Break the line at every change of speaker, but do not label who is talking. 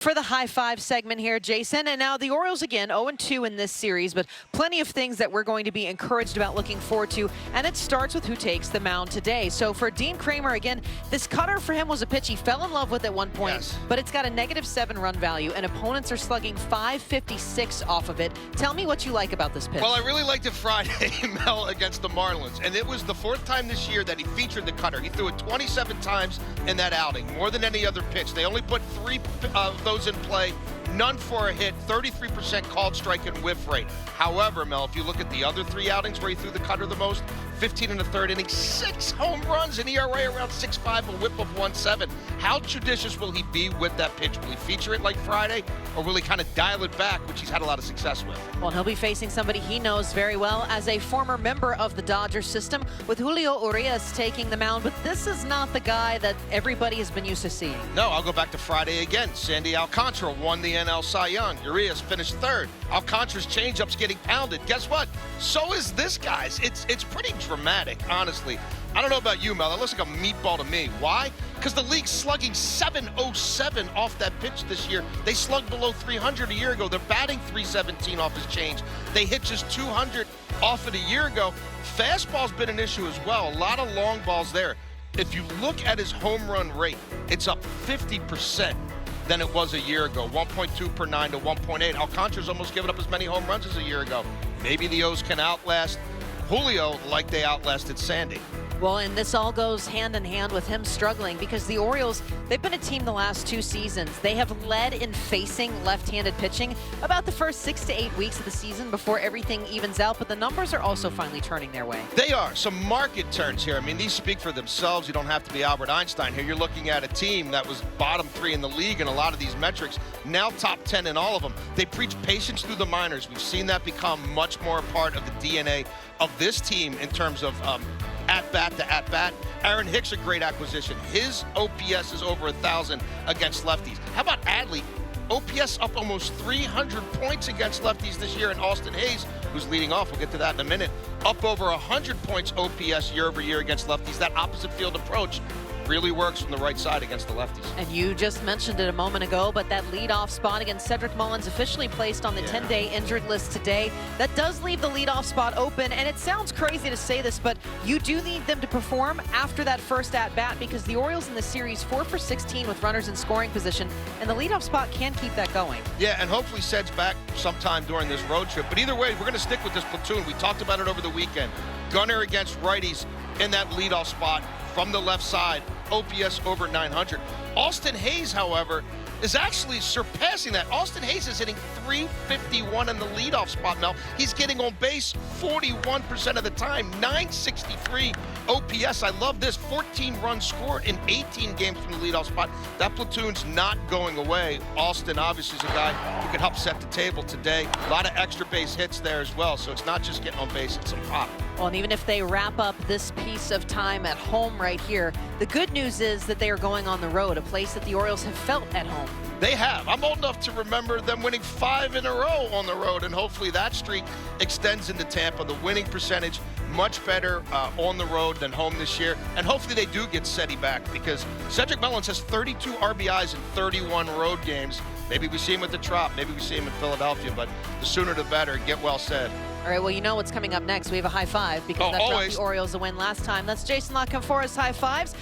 For the high five segment here, Jason. And now the Orioles again 0-2 in this series, but plenty of things that we're going to be encouraged about, looking forward to. And it starts with who takes the mound today. So for Dean Kramer, again, this cutter for him was a pitch he fell in love with at one point,
Yes.
but it's got a -7 run value, and opponents are slugging .556 off of it. Tell me what you like about this pitch.
Well, I really liked it Friday, Mel, against the Marlins. And it was the 4th time this year that he featured the cutter. He threw it 27 times in that outing, more than any other pitch. They only put 3 of those in play, none for a hit, 33% called strike and whiff rate. However, Mel, if you look at the other 3 outings where he threw the cutter the most, 15 in the 3rd inning, 6 home runs, an ERA around 6.5, a whip of 1.7. How judicious will he be with that pitch? Will he feature it like Friday, or will he kind of dial it back, which he's had a lot of success with?
Well, he'll be facing somebody he knows very well as a former member of the Dodgers system, with Julio Urias taking the mound. But this is not the guy that everybody has been used to seeing.
No, I'll go back to Friday again. Sandy Alcantara won the NL Cy Young. Urias finished 3rd. Alcantara's changeup's getting pounded. Guess what? So is this guy's. It's pretty dramatic, honestly. I don't know about you, Mel. That looks like a meatball to me. Why? Because the league's slugging .707 off that pitch this year. They slugged below 300 a year ago. They're batting .317 off his change. They hit just 200 off it a year ago. Fastball's been an issue as well. A lot of long balls there. If you look at his home run rate, it's up 50% than it was a year ago. 1.2 per 9 to 1.8. Alcantara's almost given up as many home runs as a year ago. Maybe the O's can outlast Julio like they outlasted Sandy.
Well, and this all goes hand in hand with him struggling, because the Orioles, they've been a team the last 2 seasons. They have led in facing left-handed pitching about the first 6 to 8 weeks of the season before everything evens out, but the numbers are also finally turning their way.
They are. Some market turns here. I mean, these speak for themselves. You don't have to be Albert Einstein here. You're looking at a team that was bottom 3 in the league in a lot of these metrics, now top 10 in all of them. They preach patience through the minors. We've seen that become much more a part of the DNA of this team in terms of at-bat to at-bat. Aaron Hicks, a great acquisition. His OPS is over 1,000 against lefties. How about Adley? OPS up almost 300 points against lefties this year. And Austin Hayes, who's leading off, we'll get to that in a minute, up over 100 points OPS year over year against lefties. That opposite field approach really works from the right side against the lefties.
And you just mentioned it a moment ago, but that leadoff spot against Cedric Mullins officially placed on the 10-day injured list today. That does leave the leadoff spot open, and it sounds crazy to say this, but you do need them to perform after that first at-bat, because the Orioles in the series 4 for 16 with runners in scoring position, and the leadoff spot can keep that going.
Yeah, and hopefully Ced's back sometime during this road trip. But either way, we're going to stick with this platoon. We talked about it over the weekend. Gunner against righties in that leadoff spot from the left side, OPS over 900. Austin Hayes, however, is actually surpassing that. Austin Hayes is hitting .351 in the leadoff spot, Mel. He's getting on base 41% of the time, .963 OPS. I love this. 14 runs scored in 18 games from the leadoff spot. That platoon's not going away. Austin obviously is a guy who can help set the table today. A lot of extra base hits there as well, so it's not just getting on base, it's some pop.
Well, and even if they wrap up this piece of time at home right here, the good news is that they are going on the road, a place that the Orioles have felt at home.
They have. I'm old enough to remember them winning 5 in a row on the road, and hopefully that streak extends into Tampa. The winning percentage much better on the road than home this year, and hopefully they do get Cedi back, because Cedric Mullins has 32 RBIs in 31 road games. Maybe we see him at the Trop, maybe we see him in Philadelphia, but the sooner the better. Get well said.
All right, well, you know what's coming up next. We have a high five, because that brought the Orioles a win last time. That's Jason Canfora's high fives.